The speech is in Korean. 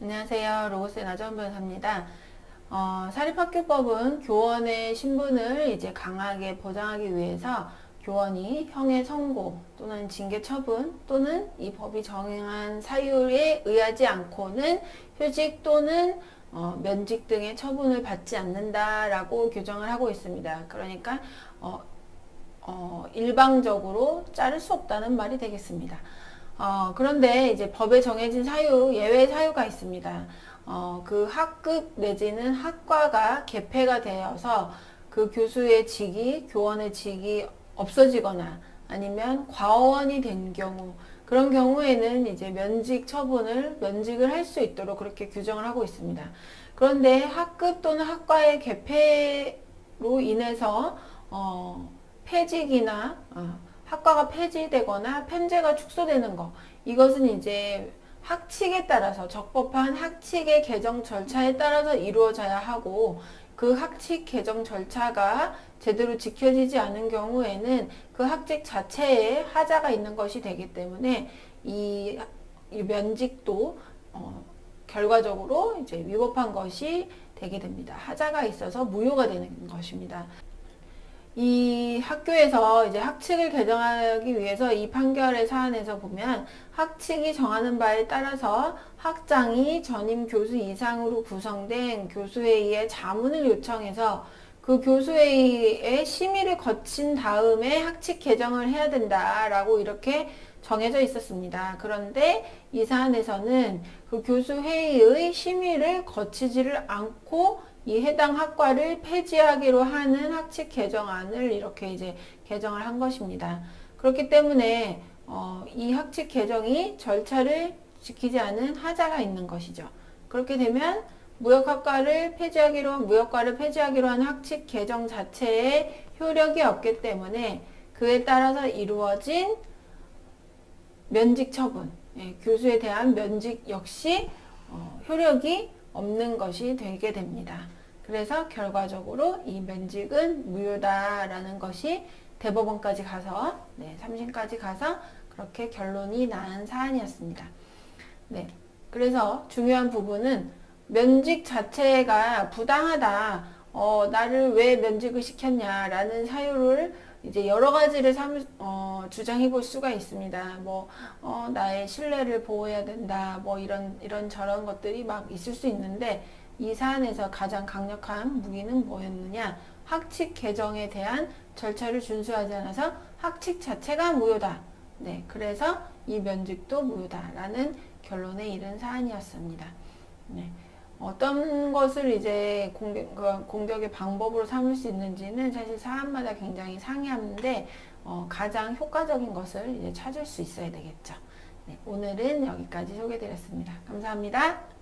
안녕하세요. 로고스의 나정원 변호사입니다. 사립학교법은 교원의 신분을 이제 강하게 보장하기 위해서 교원이 형의 선고 또는 징계 처분 또는 이 법이 정한 사유에 의하지 않고는 휴직 또는 면직 등의 처분을 받지 않는다라고 규정을 하고 있습니다. 그러니까 일방적으로 자를 수 없다는 말이 되겠습니다. 그런데 이제 법에 정해진 사유, 예외 사유가 있습니다. 그 학급 내지는 학과가 개폐가 되어서 그 교수의 직이, 교원의 직이 없어지거나 아니면 과원이 된 경우, 그런 경우에는 이제 면직을 할 수 있도록 그렇게 규정을 하고 있습니다. 그런데 학급 또는 학과의 개폐로 인해서, 폐직이나, 학과가 폐지되거나 편제가 축소되는 거, 이것은 이제 학칙에 따라서 적법한 학칙의 개정 절차에 따라서 이루어져야 하고, 그 학칙 개정 절차가 제대로 지켜지지 않은 경우에는 그 학칙 자체에 하자가 있는 것이 되기 때문에 이 면직도 결과적으로 이제 위법한 것이 되게 됩니다. 하자가 있어서 무효가 되는 것입니다. 이 학교에서 이제 학칙을 개정하기 위해서 이 판결의 사안에서 보면 학칙이 정하는 바에 따라서 학장이 전임 교수 이상으로 구성된 교수회의에 자문을 요청해서 그 교수회의의 심의를 거친 다음에 학칙 개정을 해야 된다라고 이렇게 정해져 있었습니다. 그런데 이 사안에서는 그 교수회의의 심의를 거치지를 않고 이 해당 학과를 폐지하기로 하는 학칙 개정안을 이렇게 이제 개정을 한 것입니다. 그렇기 때문에 이 학칙 개정이 절차를 지키지 않은 하자가 있는 것이죠. 그렇게 되면 무역과를 폐지하기로 한 학칙 개정 자체에 효력이 없기 때문에 그에 따라서 이루어진 면직 처분, 교수에 대한 면직 역시 효력이 없는 것이 되게 됩니다. 그래서 결과적으로 이 면직은 무효다라는 것이 대법원까지 가서, 3심까지 가서 그렇게 결론이 난 사안이었습니다. 네. 그래서 중요한 부분은 면직 자체가 부당하다. 나를 왜 면직을 시켰냐라는 사유를 이제 여러 가지를 주장해 볼 수가 있습니다. 나의 신뢰를 보호해야 된다. 이런 저런 것들이 막 있을 수 있는데, 이 사안에서 가장 강력한 무기는 뭐였느냐? 학칙 개정에 대한 절차를 준수하지 않아서 학칙 자체가 무효다. 네. 그래서 이 면직도 무효다라는 결론에 이른 사안이었습니다. 네. 어떤 것을 이제 공격의 방법으로 삼을 수 있는지는 사실 사안마다 굉장히 상이한데, 가장 효과적인 것을 이제 찾을 수 있어야 되겠죠. 네, 오늘은 여기까지 소개드렸습니다. 감사합니다.